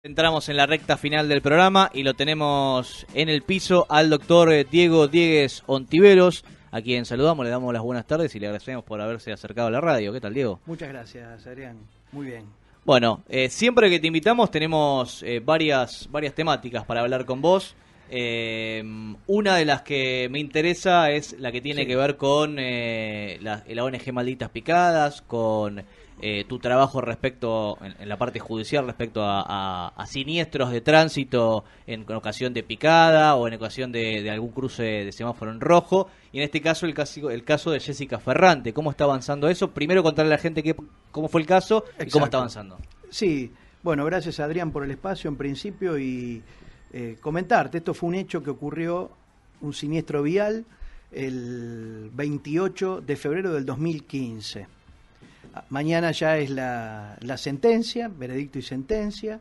Entramos en la recta final del programa y lo tenemos en el piso al doctor Diego Diegues Ontiveros, a quien saludamos, le damos las buenas tardes y le agradecemos por haberse acercado a la radio. ¿Qué tal, Diego? Muchas gracias, Adrián. Muy bien. Bueno, siempre que te invitamos tenemos varias temáticas para hablar con vos. Una de las que me interesa es la que tiene que ver con la ONG Malditas Picadas, con tu trabajo respecto, en la parte judicial, respecto a siniestros de tránsito en ocasión de picada o en ocasión de algún cruce de semáforo en rojo. Y en este caso, el caso de Jessica Ferrante. ¿Cómo está avanzando eso? Primero contarle a la gente cómo fue el caso. Exacto. Y cómo está avanzando. Sí, bueno, gracias, Adrián, por el espacio en principio y comentarte. Esto fue un hecho que ocurrió, un siniestro vial, el 28 de febrero del 2015. Mañana ya es la sentencia, veredicto y sentencia.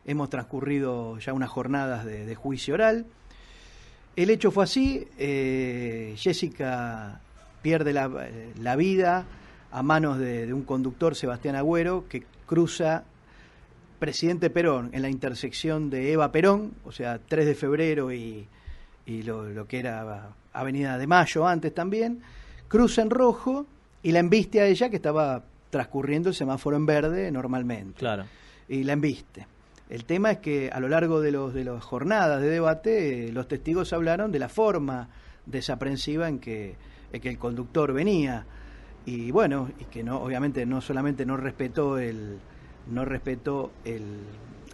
Hemos transcurrido ya unas jornadas de juicio oral. El hecho fue así. Jessica pierde la vida a manos de un conductor, Sebastián Agüero, que cruza Presidente Perón en la intersección de Eva Perón, o sea, 3 de febrero y lo que era Avenida de Mayo antes también. Cruza en rojo y la embiste a ella, que estaba transcurriendo el semáforo en verde normalmente. Claro. Y la embiste. El tema es que a lo largo de las jornadas de debate, los testigos hablaron de la forma desaprensiva en que el conductor venía. Y bueno, y que no, obviamente no solamente no respetó el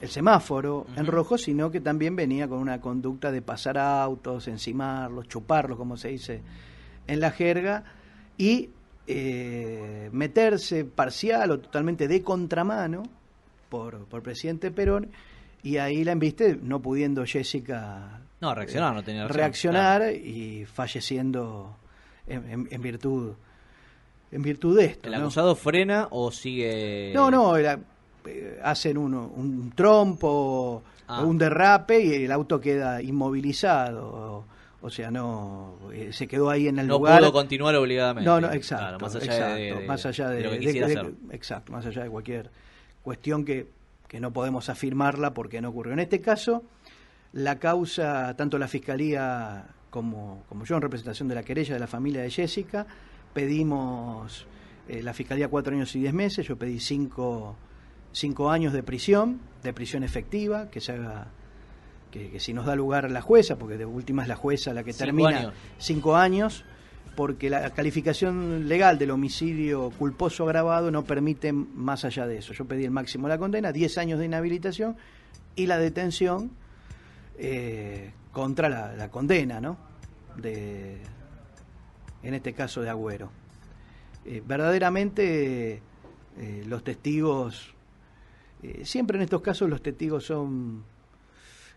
semáforo en rojo, sino que también venía con una conducta de pasar autos, encimarlos, chuparlos, como se dice en la jerga, y meterse parcial o totalmente de contramano por Presidente Perón, y ahí la embiste, no pudiendo Jessica reaccionar, no tenía reaccionar, claro. Y falleciendo en virtud de esto. ¿El acusado frena o sigue? No, hacen un trompo, un derrape y el auto queda inmovilizado. O sea, se quedó ahí en el lugar. No pudo continuar obligadamente. No, exacto. Claro, más allá de lo que quisiera hacer. Exacto, más allá de cualquier cuestión que no podemos afirmarla porque no ocurrió. En este caso, la causa, tanto la Fiscalía como yo, en representación de la querella de la familia de Jessica, pedimos, la Fiscalía 4 años y 10 meses, yo pedí 5 años de prisión efectiva, que se haga, que si nos da lugar la jueza, porque de última es la jueza la que termina, 5 años, porque la calificación legal del homicidio culposo agravado no permite más allá de eso. Yo pedí el máximo de la condena, 10 años de inhabilitación y la detención contra la condena, ¿no? En este caso de Agüero. Verdaderamente los testigos, siempre en estos casos los testigos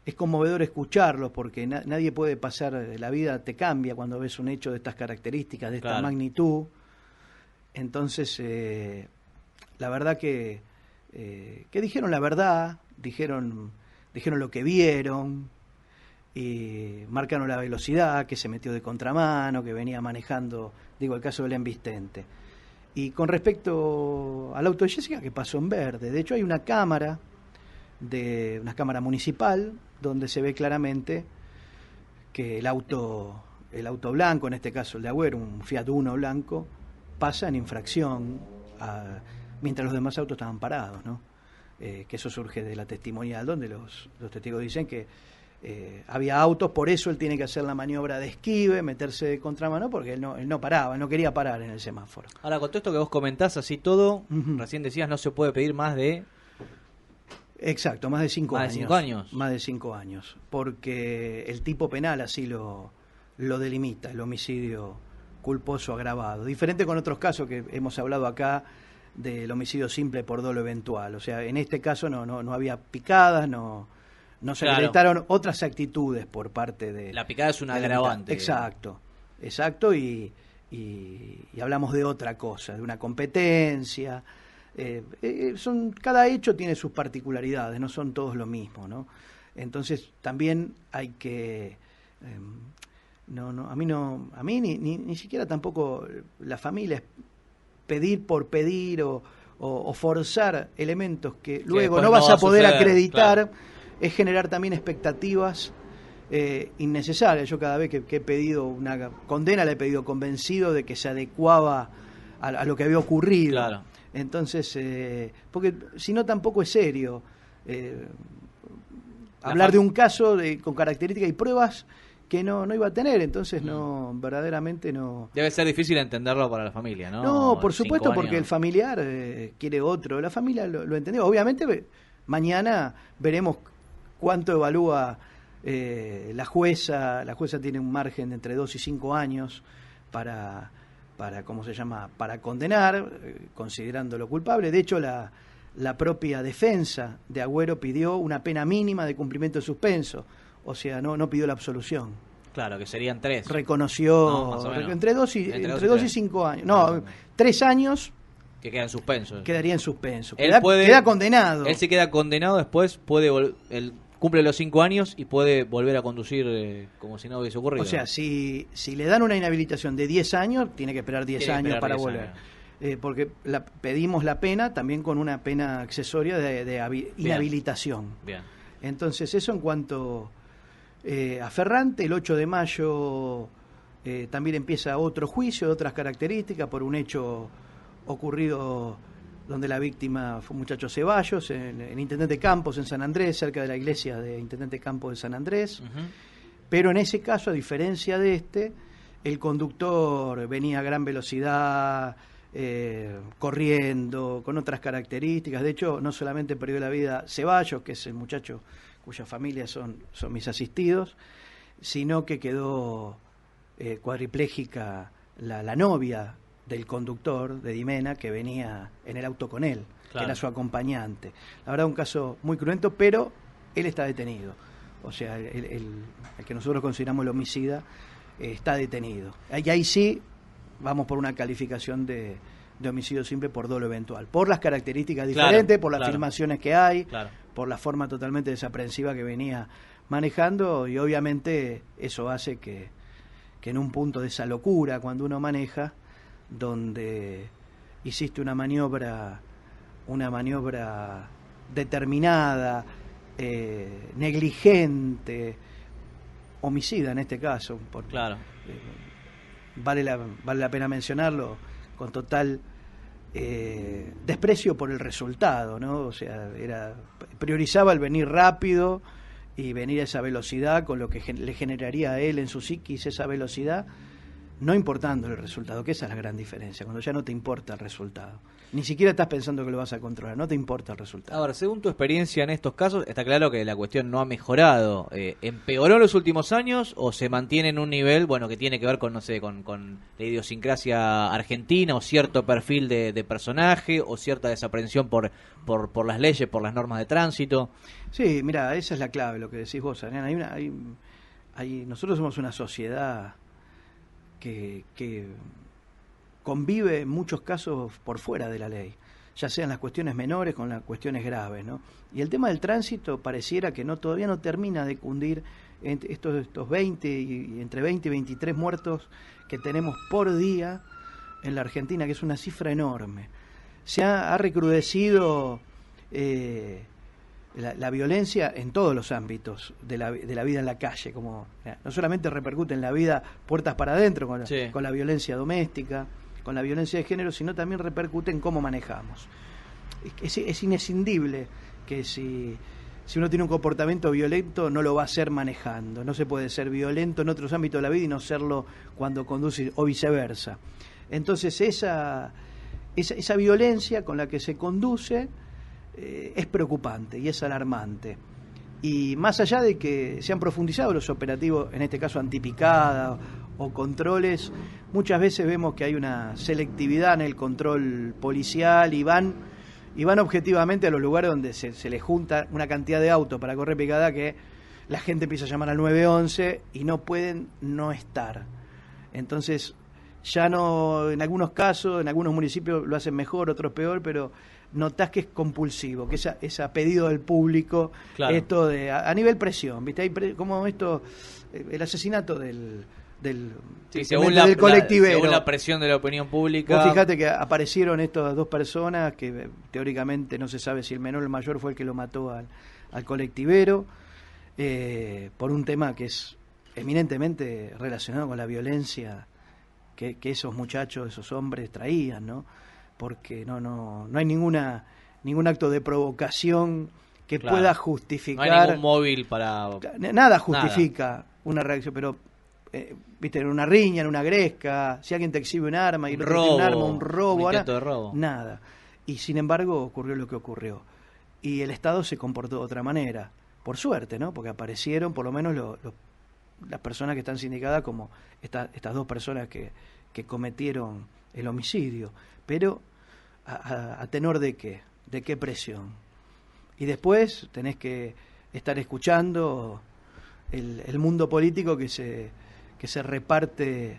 es conmovedor escucharlos, porque nadie puede pasar, la vida te cambia cuando ves un hecho de estas características, de esta magnitud. Entonces, la verdad que dijeron la verdad, dijeron lo que vieron, y marcaron la velocidad, que se metió de contramano, que venía manejando, el caso del embistente. Y con respecto al auto de Jessica, que pasó en verde, de hecho hay una cámara municipal donde se ve claramente que el auto blanco, en este caso el de Agüero, un Fiat Uno blanco, pasa en infracción mientras los demás autos estaban parados, ¿no? Que eso surge de la testimonial, donde los testigos dicen que había autos, por eso él tiene que hacer la maniobra de esquive, meterse de contramano, porque él no paraba, él no quería parar en el semáforo. Ahora, con todo esto que vos comentás así todo, recién decías no se puede pedir más de... Exacto, más de 5 años. ¿Más de 5 años? Más de 5 años, porque el tipo penal así lo delimita, el homicidio culposo agravado. Diferente con otros casos que hemos hablado acá del homicidio simple por dolo eventual. O sea, en este caso no había picadas, no se acreditaron otras actitudes por parte de... La picada es un agravante. Exacto, y hablamos de otra cosa, de una competencia. Cada hecho tiene sus particularidades, no son todos lo mismo, ¿no? Entonces también hay que... a mí ni siquiera tampoco la familia es pedir por pedir o o forzar elementos que luego después no vas no va a poder suceder, acreditar, claro. es generar también expectativas innecesarias. Yo cada vez que he pedido una condena la he pedido convencido de que se adecuaba a lo que había ocurrido. Claro. Entonces, porque si no tampoco es serio hablar de un caso con características y pruebas que no iba a tener, entonces no, verdaderamente no. Debe ser difícil entenderlo para la familia, ¿no? No, por supuesto, 5 porque años. el familiar quiere otro. La familia lo entendió. Obviamente, mañana veremos cuánto evalúa la jueza. La jueza tiene un margen de entre 2 y 5 años para ¿cómo se llama?, para condenar, considerándolo culpable. De hecho, la propia defensa de Agüero pidió una pena mínima de cumplimiento de suspenso. O sea, no pidió la absolución. Claro, que serían 3. Reconoció No, más o menos. entre 2 y 5 años. No, 3 años Que queda en suspenso. quedaría en suspenso. Él Queda condenado. Él se queda condenado, después él cumple los 5 años y puede volver a conducir como si no hubiese ocurrido. O sea, si le dan una inhabilitación de 10 años, tiene que esperar 10 años para volver. Porque pedimos la pena también con una pena accesoria de inhabilitación. Bien. Entonces, eso en cuanto a Ferrante. El 8 de mayo también empieza otro juicio de otras características por un hecho ocurrido donde la víctima fue un muchacho Ceballos, en Intendente Campos, en San Andrés, cerca de la iglesia de Intendente Campos de San Andrés. Uh-huh. Pero en ese caso, a diferencia de el conductor venía a gran velocidad, corriendo, con otras características. De hecho, no solamente perdió la vida Ceballos, que es el muchacho cuya familia son mis asistidos, sino que quedó cuadripléjica la novia del conductor de Dimena, que venía en el auto con él, claro, que era su acompañante. La verdad, un caso muy cruento, pero él está detenido. O sea, el que nosotros consideramos el homicida está detenido. Y ahí sí vamos por una calificación de homicidio simple por dolo eventual, por las características diferentes, claro, por las claro, filmaciones que hay, claro, por la forma totalmente desaprensiva que venía manejando, y obviamente eso hace que en un punto de esa locura, cuando uno maneja, donde hiciste una maniobra determinada, negligente, homicida en este caso, porque claro, vale la pena mencionarlo, con total desprecio por el resultado, ¿no? O sea, priorizaba el venir rápido y venir a esa velocidad, con lo que le generaría a él en su psiquis esa velocidad, no importando el resultado, que esa es la gran diferencia, cuando ya no te importa el resultado. Ni siquiera estás pensando que lo vas a controlar, no te importa el resultado. Ahora, según tu experiencia en estos casos, está claro que la cuestión no ha mejorado. ¿Empeoró en los últimos años o se mantiene en un nivel, bueno, que tiene que ver con, no sé, con la idiosincrasia argentina, o cierto perfil de personaje, o cierta desaprensión por las leyes, por las normas de tránsito? Sí, mira, esa es la clave, lo que decís vos, Adrián. Nosotros somos una sociedad que convive en muchos casos por fuera de la ley, ya sean las cuestiones menores con las cuestiones graves, ¿no? Y el tema del tránsito pareciera que todavía no termina de cundir estos 20 y entre 20 y 23 muertos que tenemos por día en la Argentina, que es una cifra enorme. Se ha recrudecido la violencia en todos los ámbitos de la vida en la calle, como no solamente repercute en la vida puertas para adentro con la violencia doméstica, con la violencia de género, sino también repercute en cómo manejamos. Es inescindible que si uno tiene un comportamiento violento, no lo va a hacer manejando. No se puede ser violento en otros ámbitos de la vida y no serlo cuando conduce, o viceversa. Entonces esa violencia con la que se conduce es preocupante y es alarmante. Y más allá de que se han profundizado los operativos, en este caso antipicada o controles, muchas veces vemos que hay una selectividad en el control policial y van objetivamente a los lugares donde se les junta una cantidad de autos para correr picada, que la gente empieza a llamar al 911 y no pueden no estar. Entonces, ya no, en algunos casos, en algunos municipios lo hacen mejor, otros peor, pero notás que es compulsivo, que es a pedido del público, claro, esto de a nivel presión, ¿viste? Hay como esto, el asesinato del según del colectivero. Según la presión de la opinión pública. Vos fíjate que aparecieron estas dos personas que teóricamente no se sabe si el menor o el mayor fue el que lo mató al colectivero, por un tema que es eminentemente relacionado con la violencia que esos muchachos, esos hombres traían, ¿no? Porque no hay ningún acto de provocación que pueda justificar. No hay ningún móvil para... Nada justifica una reacción, pero viste, en una riña, en una gresca, si alguien te exhibe un arma y el otro tiene un arma, un robo, un intento de robo. Nada. Y sin embargo ocurrió lo que ocurrió. Y el Estado se comportó de otra manera, por suerte, ¿no? Porque aparecieron por lo menos las personas que están sindicadas como estas dos personas que cometieron el homicidio. Pero a tenor de qué, de qué presión. Y después tenés que estar escuchando el mundo político que se reparte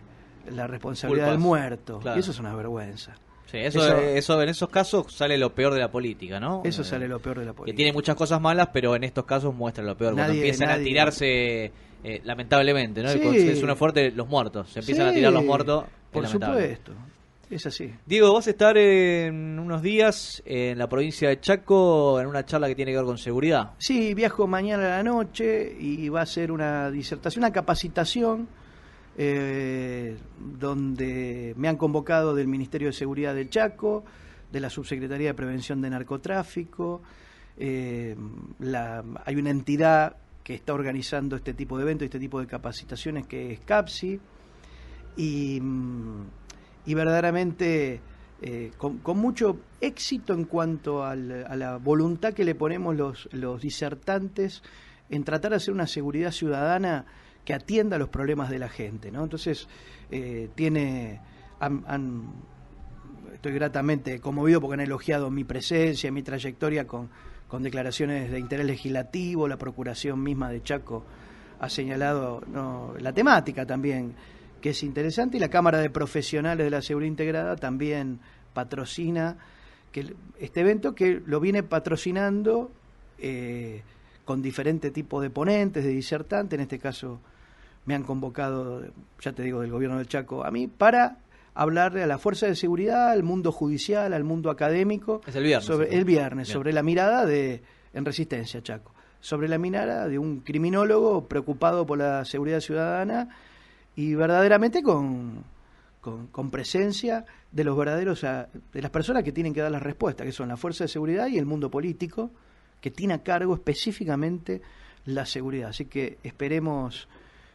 la responsabilidad del muerto. Claro. Y eso es una vergüenza. Sí, eso en esos casos sale lo peor de la política, ¿no? Eso sale lo peor de la política. Que tiene muchas cosas malas, pero en estos casos muestra lo peor. Cuando empiezan a tirarse, lamentablemente, ¿no? Sí. Suena fuerte los muertos. Se empiezan a tirar los muertos. Por supuesto. Es así. Diego, vas a estar en unos días en la provincia de Chaco en una charla que tiene que ver con seguridad. Sí, viajo mañana a la noche y va a ser una disertación, una capacitación donde me han convocado del Ministerio de Seguridad del Chaco, de la Subsecretaría de Prevención de Narcotráfico. Hay una entidad que está organizando este tipo de eventos, este tipo de capacitaciones, que es CAPSI, y verdaderamente con mucho éxito en cuanto a la voluntad que le ponemos los disertantes en tratar de hacer una seguridad ciudadana que atienda los problemas de la gente, ¿no? Entonces, estoy gratamente conmovido porque han elogiado mi presencia, mi trayectoria con declaraciones de interés legislativo. La Procuración misma de Chaco ha señalado la temática también, que es interesante, y la Cámara de Profesionales de la Seguridad Integrada también patrocina este evento, que lo viene patrocinando con diferentes tipos de ponentes, de disertantes. En este caso me han convocado, ya te digo, del gobierno del Chaco a mí, para hablarle a la fuerza de seguridad, al mundo judicial, al mundo académico. Es el viernes. Sobre la mirada en Resistencia, Chaco, sobre la mirada de un criminólogo preocupado por la seguridad ciudadana y verdaderamente con presencia de los verdaderos, de las personas que tienen que dar las respuestas, que son la fuerza de seguridad y el mundo político, que tiene a cargo específicamente la seguridad. Así que esperemos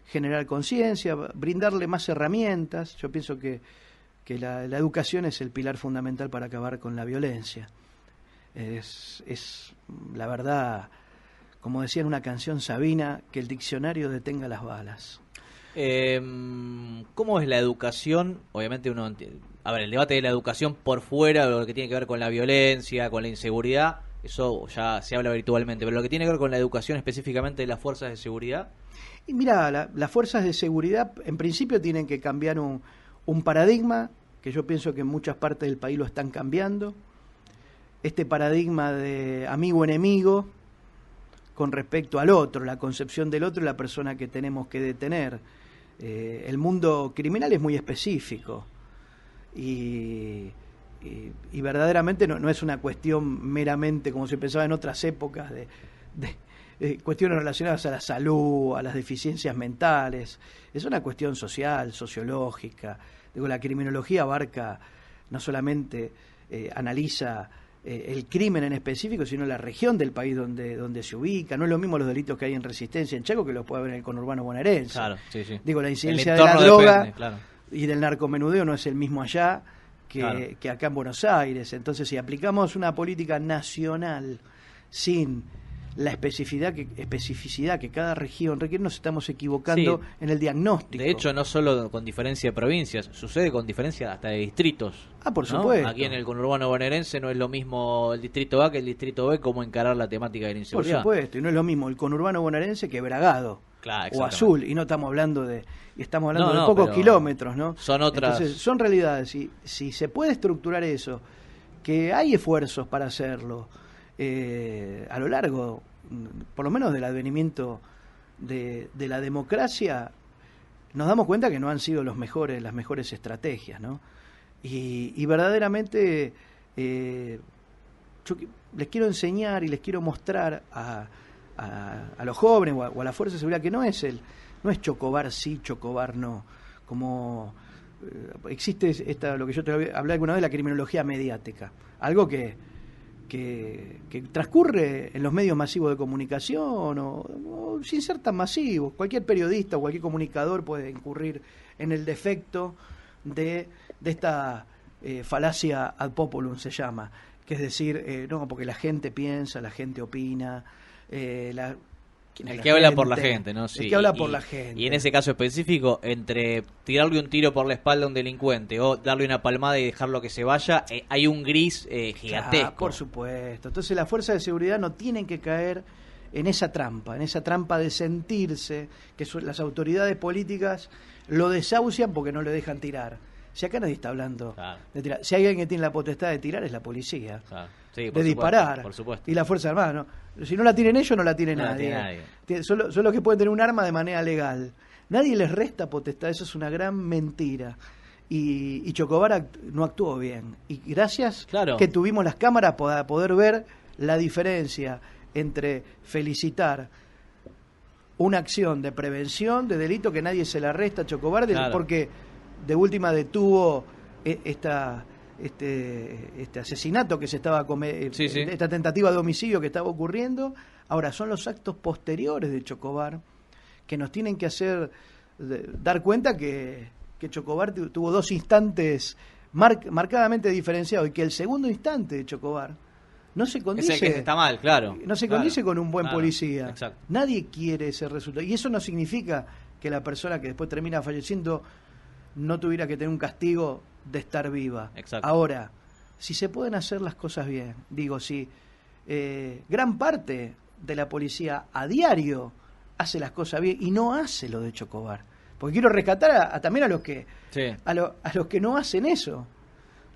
generar conciencia, brindarle más herramientas. Yo pienso que la educación es el pilar fundamental para acabar con la violencia. Es la verdad, como decía en una canción Sabina, que el diccionario detenga las balas. ¿Cómo es la educación? Obviamente el debate de la educación por fuera, lo que tiene que ver con la violencia, con la inseguridad, eso ya se habla virtualmente, pero lo que tiene que ver con la educación específicamente de las fuerzas de seguridad. Y mira, las fuerzas de seguridad en principio tienen que cambiar un paradigma, que yo pienso que en muchas partes del país lo están cambiando. Este paradigma de amigo-enemigo con respecto al otro, la concepción del otro y la persona que tenemos que detener. El mundo criminal es muy específico y verdaderamente no es una cuestión meramente como se pensaba en otras épocas de cuestiones relacionadas a la salud, a las deficiencias mentales. Es una cuestión social, sociológica. Digo, la criminología abarca, no solamente analiza el crimen en específico, sino la región del país donde se ubica. No es lo mismo los delitos que hay en Resistencia, en Chaco, que los puede haber en el conurbano bonaerense. Claro, sí. Digo, la incidencia de la droga y del narcomenudeo no es el mismo allá que acá en Buenos Aires. Entonces, si aplicamos una política nacional sin la especificidad que cada región requiere, nos estamos equivocando en el diagnóstico. De hecho, no solo con diferencia de provincias, sucede con diferencia hasta de distritos. Por supuesto. Aquí en el conurbano bonaerense no es lo mismo el distrito A que el distrito B, cómo encarar la temática de la inseguridad. Por supuesto, y no es lo mismo el conurbano bonaerense que Bragado o Azul, y no estamos hablando de pocos kilómetros, ¿no? Son otras. Entonces, son realidades. Si se puede estructurar eso, que hay esfuerzos para hacerlo, a lo largo, por lo menos del advenimiento de la democracia, nos damos cuenta que no han sido las mejores estrategias, ¿no? Y verdaderamente yo les quiero enseñar y les quiero mostrar a los jóvenes o a la Fuerza de Seguridad que no es Chocobar sí, Chocobar no, como existe lo que yo te hablé alguna vez, la criminología mediática, algo que transcurre en los medios masivos de comunicación o sin ser tan masivos. Cualquier periodista o cualquier comunicador puede incurrir en el defecto de esta falacia ad populum, se llama, que es decir, no, porque la gente piensa, la gente opina, el que habla por la gente, ¿no? Sí. El que habla por la gente. Y en ese caso específico, entre tirarle un tiro por la espalda a un delincuente o darle una palmada y dejarlo que se vaya, hay un gris gigantesco. Por supuesto. Entonces las fuerzas de seguridad no tienen que caer en esa trampa de sentirse que las autoridades políticas lo desahucian porque no le dejan tirar. Si acá nadie está hablando de tirar. Si hay alguien que tiene la potestad de tirar es la policía. Sí, de disparar. Por supuesto. Y la Fuerza Armada, ¿no? Si no la tienen ellos, no la tiene nadie. Son los que pueden tener un arma de manera legal. Nadie les resta potestad, eso es una gran mentira. Y Chocobar no actuó bien. Y gracias que tuvimos las cámaras para poder ver la diferencia entre felicitar una acción de prevención de delito que nadie se la resta a Chocobar, porque de última detuvo este asesinato que se estaba esta tentativa de homicidio que estaba ocurriendo. Ahora son los actos posteriores de Chocobar que nos tienen que hacer dar cuenta que Chocobar tuvo dos instantes marcadamente diferenciados y que el segundo instante de Chocobar no se condice, es el que está mal, no se condice con un buen policía. Exacto. Nadie quiere ese resultado y eso no significa que la persona que después termina falleciendo no tuviera que tener un castigo de estar viva. Exacto. Ahora, si se pueden hacer las cosas bien, digo, si gran parte de la policía a diario hace las cosas bien y no hace lo de Chocobar, porque quiero rescatar también a los que a los que no hacen eso.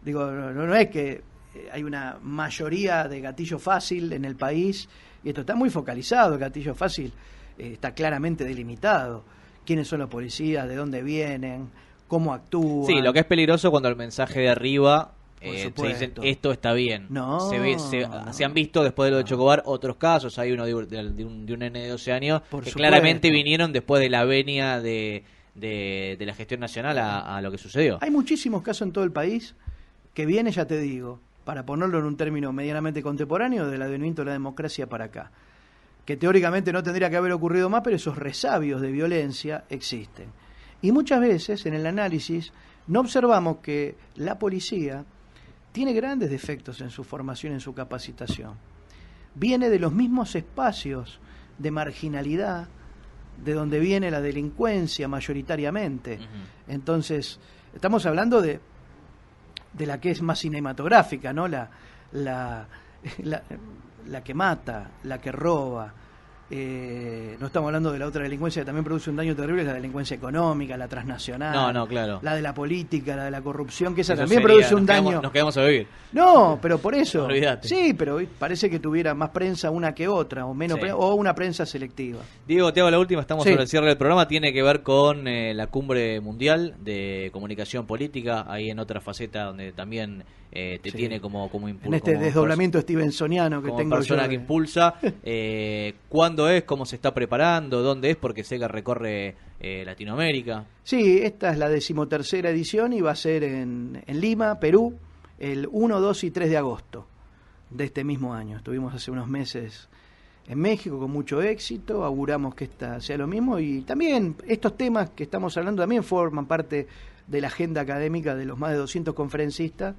Digo, no es que hay una mayoría de gatillo fácil en el país y esto está muy focalizado. El gatillo fácil está claramente delimitado. ¿Quiénes son los policías? ¿De dónde vienen? ¿Cómo actúan? Sí, lo que es peligroso cuando el mensaje de arriba se dicen esto está bien. No, se han visto después de lo de Chocobar otros casos. Hay uno de un nene de 12 años que claramente vinieron después de la venia de la gestión nacional a lo que sucedió. Hay muchísimos casos en todo el país que viene, ya te digo, para ponerlo en un término medianamente contemporáneo, del advenimiento de la democracia para acá, que teóricamente no tendría que haber ocurrido más, pero esos resabios de violencia existen. Y muchas veces en el análisis no observamos que la policía tiene grandes defectos en su formación, en su capacitación. Viene de los mismos espacios de marginalidad de donde viene la delincuencia mayoritariamente. Uh-huh. Entonces, estamos hablando de la que es más cinematográfica, ¿no? La que mata, la que roba. No estamos hablando de la otra delincuencia que también produce un daño terrible, es la delincuencia económica, la transnacional, claro. La de la política, la de la corrupción, que esa también produce un daño. Nos quedamos a vivir. No, pero por eso. Olvídate. Sí, pero parece que tuviera más prensa una que otra, o menos o una prensa selectiva. Diego, te hago la última, estamos sobre el cierre del programa, tiene que ver con la cumbre mundial de comunicación política, ahí en otra faceta donde también te tiene como en este desdoblamiento stevensoniano que como tengo persona yo que impulsa. ¿Cuándo es? ¿Cómo se está preparando? ¿Dónde es? Porque sé que recorre Latinoamérica. Sí, esta es la 13ª edición y va a ser en Lima, Perú, el 1, 2 y 3 de agosto de este mismo año. Estuvimos hace unos meses en México con mucho éxito, auguramos que esta sea lo mismo y también estos temas que estamos hablando también forman parte de la agenda académica de los más de 200 conferencistas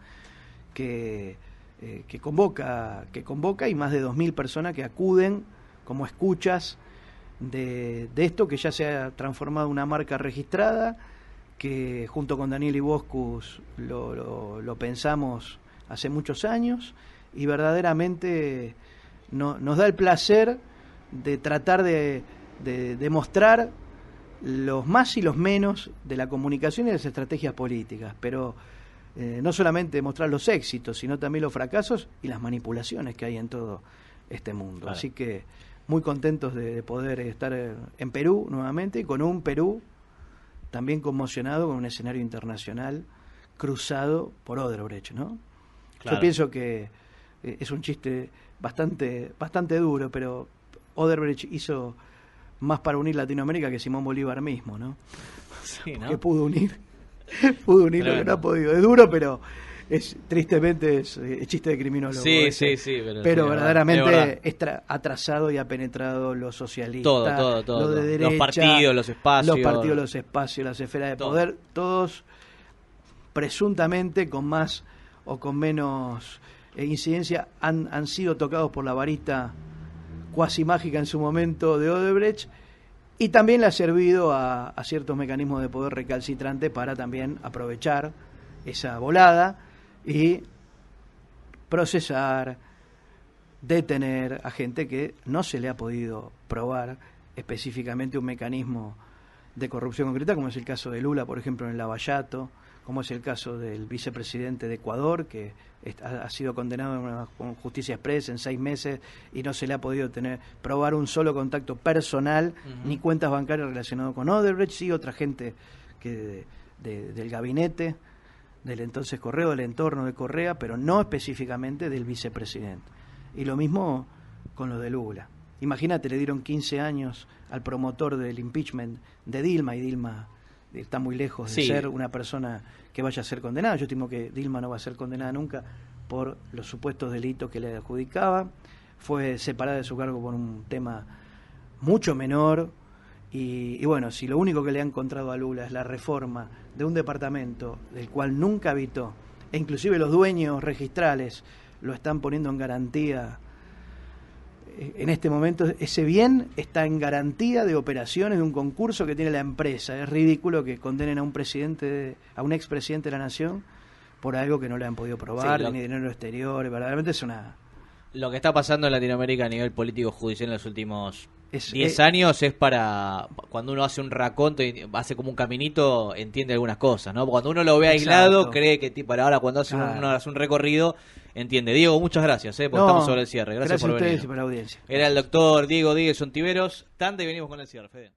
que convoca y más de 2.000 personas que acuden como escuchas de esto que ya se ha transformado en una marca registrada, que junto con Daniel Iboscus lo pensamos hace muchos años y verdaderamente nos da el placer de tratar de mostrar los más y los menos de la comunicación y de las estrategias políticas, pero no solamente mostrar los éxitos, sino también los fracasos y las manipulaciones que hay en todo este mundo. Vale. Así que muy contentos de poder estar en Perú nuevamente, con un Perú también conmocionado con un escenario internacional cruzado por Odebrecht, ¿no? Claro. Yo pienso que es un chiste bastante duro, pero Odebrecht hizo más para unir Latinoamérica que Simón Bolívar mismo, ¿no? Sí, ¿no? Que pudo unir lo que no ha podido. Es duro, pero tristemente es chiste de criminólogo. Sí, ese. sí, Pero verdaderamente es ha trazado y ha penetrado lo socialista, todo. lo de derecha, los partidos, los espacios, las esferas de todo. poder, todos presuntamente con más o con menos incidencia han sido tocados por la varita cuasi mágica en su momento de Odebrecht, y también le ha servido a ciertos mecanismos de poder recalcitrante para también aprovechar esa volada y procesar, detener a gente que no se le ha podido probar específicamente un mecanismo de corrupción concreta, como es el caso de Lula, por ejemplo, en Lavallato, como es el caso del vicepresidente de Ecuador, que ha sido condenado con justicia express en 6 meses y no se le ha podido probar un solo contacto personal, ni cuentas bancarias relacionadas con Odebrecht. Sí, otra gente que del gabinete del entonces Correa, del entorno de Correa, pero no específicamente del vicepresidente. Y lo mismo con lo de Lula. Imagínate, le dieron 15 años al promotor del impeachment de Dilma, y Dilma está muy lejos de ser una persona que vaya a ser condenada. Yo estimo que Dilma no va a ser condenada nunca por los supuestos delitos que le adjudicaba. Fue separada de su cargo por un tema mucho menor. Y bueno, si lo único que le ha encontrado a Lula es la reforma de un departamento del cual nunca habitó, e inclusive los dueños registrales lo están poniendo en garantía en este momento, ese bien está en garantía de operaciones de un concurso que tiene la empresa. Es ridículo que condenen a un expresidente de la nación por algo que no le han podido probar, ni dinero exterior. Verdaderamente es una... Lo que está pasando en Latinoamérica a nivel político judicial en los últimos 10 años es para... Cuando uno hace un raconto y hace como un caminito, entiende algunas cosas, ¿no? Cuando uno lo ve aislado, cree que para ahora cuando hace un recorrido, entiende. Diego, muchas gracias, porque estamos sobre el cierre. Gracias por venir. Gracias a ustedes y por la audiencia. Era el doctor Diego Díguez Ontiveros. Tanda y venimos con el cierre, Fede.